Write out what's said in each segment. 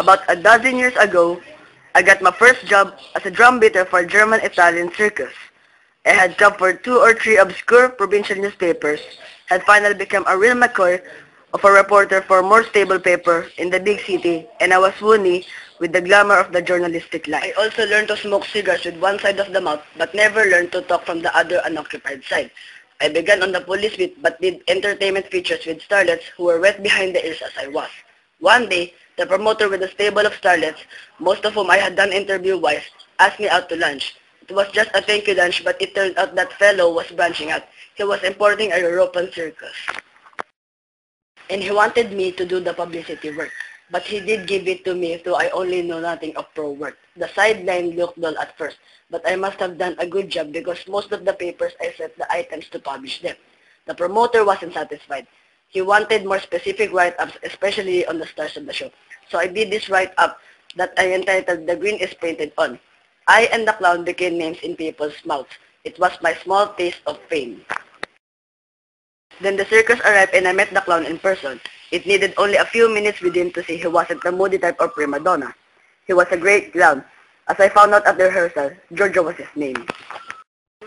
About a dozen years ago, I got my first job as a drum beater for a German-Italian circus. I had covered 2 or 3 obscure provincial newspapers, had finally become a real McCoy of a reporter for a more stable paper in the big city, and I was woony with the glamour of the journalistic life. I also learned to smoke cigars with one side of the mouth, but never learned to talk from the other unoccupied side. I began on the police beat, but did entertainment features with starlets who were wet behind the ears as I was. One day, the promoter with a stable of starlets, most of whom I had done interview-wise, asked me out to lunch. It was just a thank you lunch, but it turned out that fellow was branching out. He was importing a European circus. And he wanted me to do the publicity work. But he did give it to me, though I only know nothing of pro work. The sideline looked dull at first, but I must have done a good job because most of the papers I set the items to publish them. The promoter wasn't satisfied. He wanted more specific write-ups, especially on the stars of the show. So I did this write-up that I entitled The Green is Painted On. I and the clown became names in people's mouths. It was my small taste of fame. Then the circus arrived and I met the clown in person. It needed only a few minutes with him to see he wasn't the moody type or prima donna. He was a great clown. As I found out at the rehearsal, Giorgio was his name.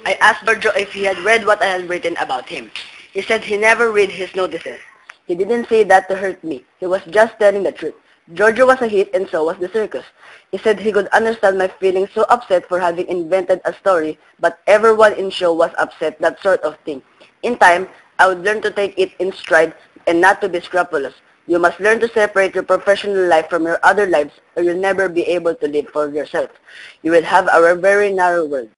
I asked Giorgio if he had read what I had written about him. He said he never read his notices. He didn't say that to hurt me. He was just telling the truth. Giorgio was a hit and so was the circus. He said he could understand my feeling so upset for having invented a story, but everyone in show was upset, that sort of thing. In time, I would learn to take it in stride and not to be scrupulous. You must learn to separate your professional life from your other lives or you'll never be able to live for yourself. You will have a very narrow world.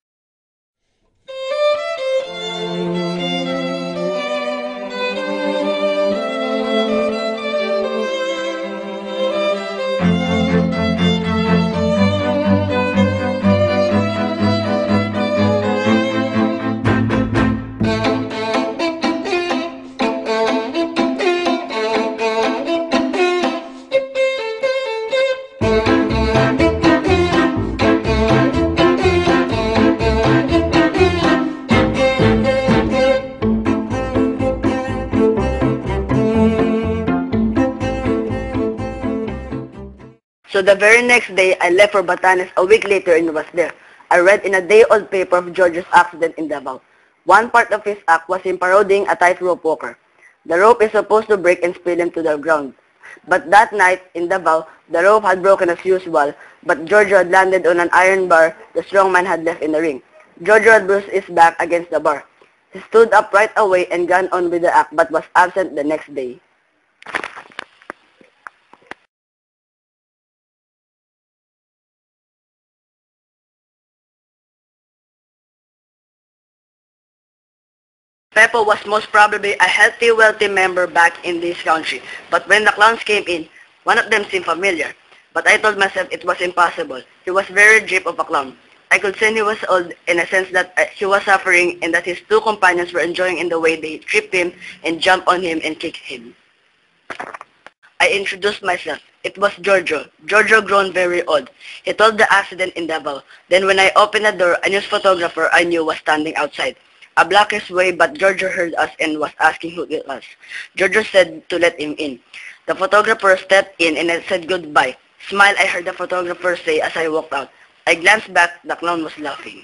So the very next day, I left for Batanes a week later and was there. I read in a day-old paper of George's accident in Davao. One part of his act was him parodying a tightrope walker. The rope is supposed to break and spill him to the ground. But that night, in Davao, the rope had broken as usual, but Giorgio had landed on an iron bar the strong man had left in the ring. Giorgio had bruised his back against the bar. He stood up right away and gone on with the act, but was absent the next day. Pepo was most probably a healthy, wealthy member back in this country. But when the clowns came in, one of them seemed familiar. But I told myself it was impossible. He was very drip of a clown. I could sense he was old in a sense that he was suffering and that his 2 companions were enjoying in the way they tripped him and jumped on him and kicked him. I introduced myself. It was Giorgio. Giorgio grown very old. He told the accident in Davao. Then when I opened the door, a news photographer I knew was standing outside. A blockish way, but Giorgio heard us and was asking who it was. Giorgio said to let him in. The photographer stepped in and I said goodbye. Smile, I heard the photographer say as I walked out. I glanced back, the clown was laughing.